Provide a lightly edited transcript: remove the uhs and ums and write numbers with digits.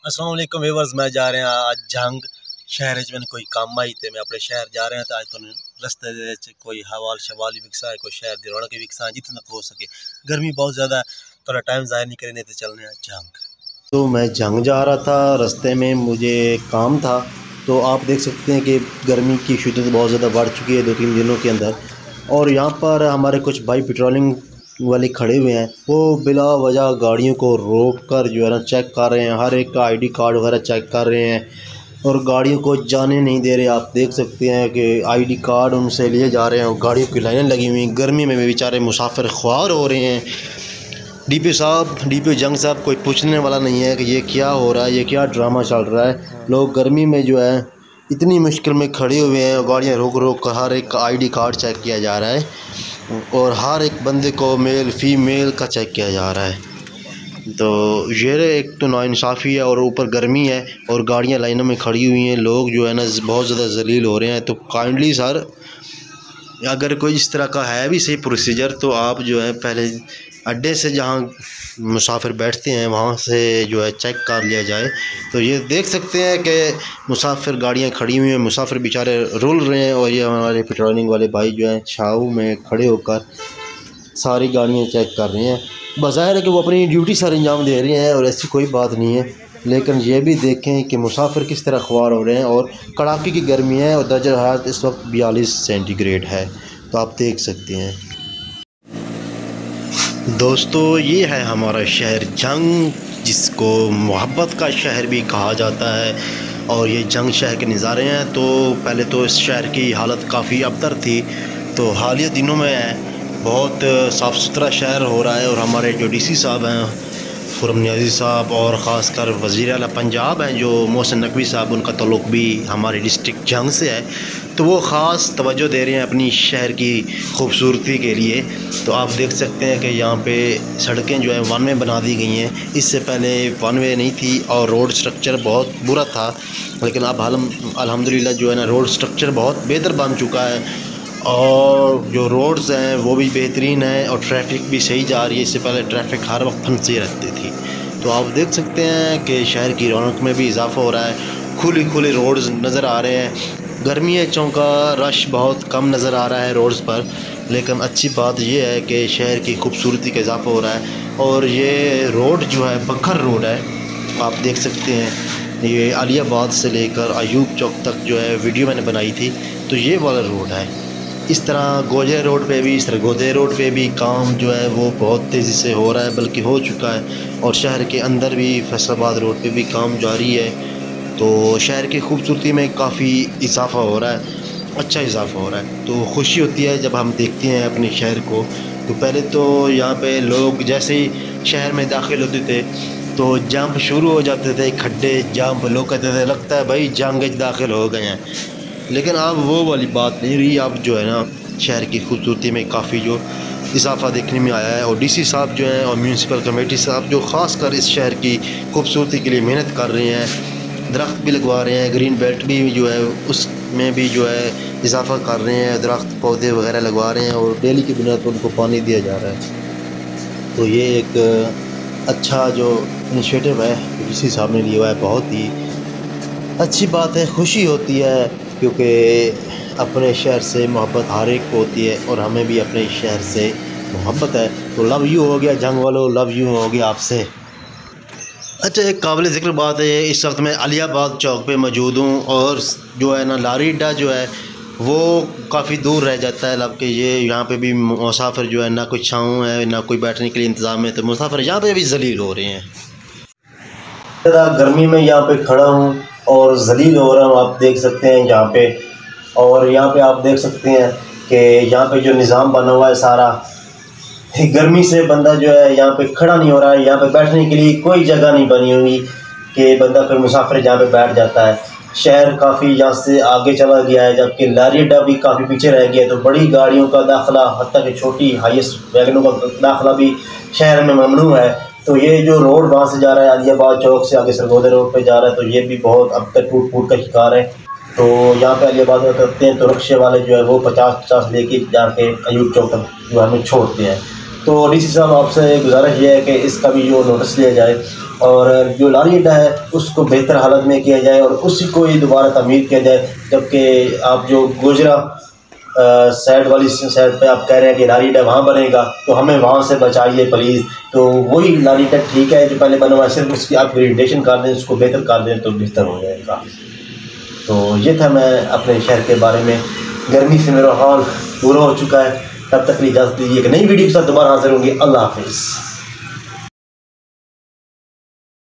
अस्सलाम वालेकुम व्यूअर्स, मैं जा रहे हैं आज जंग शहर मैंने कोई काम आई थे मैं अपने शहर जा रहे हैं तो आज तो रस्ते कोई हवाल शवाल विकसा है, कोई शहर की रौनक विकसा है जितना हो सके। गर्मी बहुत ज़्यादा थोड़ा टाइम ज़ाया नहीं करें तो चलने जंग। तो मैं जंग जा रहा था, रास्ते में मुझे काम था। तो आप देख सकते हैं कि गर्मी की शिद्दत बहुत ज़्यादा बढ़ चुकी है 2-3 दिनों के अंदर। और यहाँ पर हमारे कुछ भाई पेट्रोलिंग वाले खड़े हुए हैं, वो बिला वजह गाड़ियों को रोक कर जो है ना चेक कर रहे हैं, हर एक का आईडी कार्ड वगैरह चेक कर रहे हैं और गाड़ियों को जाने नहीं दे रहे। आप देख सकते हैं कि आईडी कार्ड उनसे लिए जा रहे हैं और गाड़ियों की लाइनें लगी हुई हैं। गर्मी में बेचारे मुसाफिर ख्वार हो रहे हैं। डीपीओ जंग साहब कोई पूछने वाला नहीं है कि ये क्या हो रहा है, ये क्या ड्रामा चल रहा है। लोग गर्मी में जो है इतनी मुश्किल में खड़े हुए हैं और गाड़ियाँ रोक रोक कर हर एक का आईडी कार्ड चेक किया जा रहा है और हर एक बंदे को मेल फीमेल का चेक किया जा रहा है। तो ये एक तो नाइंसाफ़ी है और ऊपर गर्मी है और गाड़ियाँ लाइनों में खड़ी हुई हैं। लोग जो है ना बहुत ज़्यादा ज़लील हो रहे हैं। तो काइंडली सर, अगर कोई इस तरह का है भी सही प्रोसीजर तो आप जो है पहले अड्डे से जहाँ मुसाफिर बैठते हैं वहाँ से जो है चेक कर लिया जाए। तो ये देख सकते हैं कि मुसाफिर गाड़ियाँ खड़ी हुई हैं, मुसाफिर बेचारे रुल रहे हैं और ये हमारे पेट्रोलिंग वाले भाई जो हैं छाँव में खड़े होकर सारी गाड़ियाँ चेक कर रहे हैं। बज़ाहिर है कि वो अपनी ड्यूटी सर अंजाम दे रहे हैं और ऐसी कोई बात नहीं है, लेकिन ये भी देखें कि मुसाफिर किस तरह ख्वार हो रहे हैं और कड़ाके की गर्मी है और दर्जा हरारत इस वक्त 42 सेंटीग्रेड है। तो आप देख सकते हैं दोस्तों, ये है हमारा शहर जंग, जिसको मोहब्बत का शहर भी कहा जाता है। और ये जंग शहर के नज़ारे हैं। तो पहले तो इस शहर की हालत काफ़ी अबतर थी, तो हालिया दिनों में बहुत साफ़ सुथरा शहर हो रहा है। और हमारे जो डीसी साहब हैं खुर्रम नियाज़ी साहब और ख़ासकर वज़ीर आला पंजाब हैं जो मोहसिन नकवी साहब, उनका तल्लुक़ भी हमारे डिस्ट्रिक्ट जंग से है, तो वो ख़ास तवज्जो दे रहे हैं अपनी शहर की खूबसूरती के लिए। तो आप देख सकते हैं कि यहाँ पे सड़कें जो है वन वे बना दी गई हैं। इससे पहले वन वे नहीं थी और रोड स्ट्रक्चर बहुत बुरा था, लेकिन अब अल्हम्दुलिल्लाह जो है ना रोड स्ट्रक्चर बहुत बेहतर बन चुका है और जो रोड्स हैं वो भी बेहतरीन है और ट्रैफिक भी सही जा रही है। इससे पहले ट्रैफिक हर वक्त फंसी रहती थी। तो आप देख सकते हैं कि शहर की रौनक में भी इजाफ़ा हो रहा है, खुले रोड्स नज़र आ रहे हैं। गर्मियों का रश बहुत कम नज़र आ रहा है रोड्स पर, लेकिन अच्छी बात यह है कि शहर की खूबसूरती का इजाफ़ा हो रहा है। और ये रोड जो है बखर रोड है, आप देख सकते हैं। ये आलियाबाद से लेकर अयूब चौक तक जो है वीडियो मैंने बनाई थी, तो ये वाला रोड है। इस तरह गोजे रोड पे भी, सरगोजे रोड पे भी काम जो है वो बहुत तेज़ी से हो रहा है, बल्कि हो चुका है। और शहर के अंदर भी फैसलाबाद रोड पे भी काम जारी है। तो शहर की खूबसूरती में काफ़ी इजाफ़ा हो रहा है, अच्छा इजाफ़ा हो रहा है। तो खुशी होती है जब हम देखते हैं अपने शहर को। तो पहले तो यहाँ पे लोग जैसे ही शहर में दाखिल होते थे तो जंप शुरू हो जाते थे, खड्डे जंप, लोग कहते थे लगता है भाई जंग दाखिल हो गए हैं। लेकिन अब वो वाली बात नहीं रही। अब जो है ना शहर की खूबसूरती में काफ़ी जो इजाफ़ा देखने में आया है और डीसी साहब जो हैं और म्यूनसिपल कमेटी साहब जो ख़ास कर इस शहर की खूबसूरती के लिए मेहनत कर रहे हैं, दरख्त भी लगवा रहे हैं, ग्रीन बेल्ट भी जो है उसमें भी जो है इजाफ़ा कर रहे हैं, दरख्त पौधे वगैरह लगवा रहे हैं और डेली की बुनियाद पर उनको पानी दिया जा रहा है। तो ये एक अच्छा जो इनिशिएटिव है डीसी साहब ने लिया हुआ है, बहुत ही अच्छी बात है। खुशी होती है क्योंकि अपने शहर से मोहब्बत हर एक को होती है और हमें भी अपने शहर से मोहब्बत है। तो लव यू हो गया जंग वालों, लव यू हो गया आपसे। अच्छा, एक काबिल ज़िक्र बात है, इस वक्त मैं आलियाबाद चौक पे मौजूद हूँ और जो है ना लारी अड्डा जो है वो काफ़ी दूर रह जाता है। अब कि ये यहाँ पे भी मुसाफिर जो है ना कोई छाँव है ना कोई बैठने के लिए इंतज़ाम है, तो मुसाफिर यहाँ पे भी जलील हो रहे हैं। गर्मी में यहाँ पे खड़ा हूँ और जलील हो रहा हूँ, आप देख सकते हैं यहाँ पे। और यहाँ पे आप देख सकते हैं कि यहाँ पे जो निज़ाम बना हुआ है सारा, गर्मी से बंदा जो है यहाँ पे खड़ा नहीं हो रहा है। यहाँ पे बैठने के लिए कोई जगह नहीं बनी हुई कि बंदा कोई मुसाफिर जहाँ पे बैठ जाता है। शहर काफ़ी यहाँ से आगे चला गया है, जबकि लारी अड्डा भी काफ़ी पीछे रह गया है। तो बड़ी गाड़ियों का दाखिला, हत्ता कि छोटी हाईएस्ट वैगनों का दाखिला भी शहर में ममनू है। तो ये जो रोड वहाँ से जा रहा है आलियाबाद चौक से आगे सरगोदा रोड पे जा रहा है, तो ये भी बहुत अब तक टूट का शिकार है। तो यहाँ पे आलियाबाद में करते हैं तो रिक्शे वाले जो है वो 50-50 लेके जाके अयूब चौक तक जो हमें छोड़ते हैं। तो डीसी साहब आपसे गुजारिश ये है कि इसका भी जो नोटिस लिया जाए और जो लारी अड्डा है उसको बेहतर हालत में किया जाए और उसी को ही दोबारा तमीर किया जाए। जबकि आप जो गोजरा साइड वाली साइड पे आप कह रहे हैं कि लारी अड्डा वहाँ बनेगा, तो हमें वहाँ से बचाइए प्लीज़। तो वही लारी अड्डा ठीक है जो पहले बना हुआ है, सिर्फ उसकी आप अपग्रेडेशन कर दें, उसको बेहतर कर दें तो बेहतर हो जाएगा। तो ये था मैं अपने शहर के बारे में। गर्मी से मेरा हाल बुरा हो चुका है। तब तक इजाज़त दीजिए कि नई वीडियो के साथ दोबारा हाजिर होंगे। अल्लाह हाफिज़।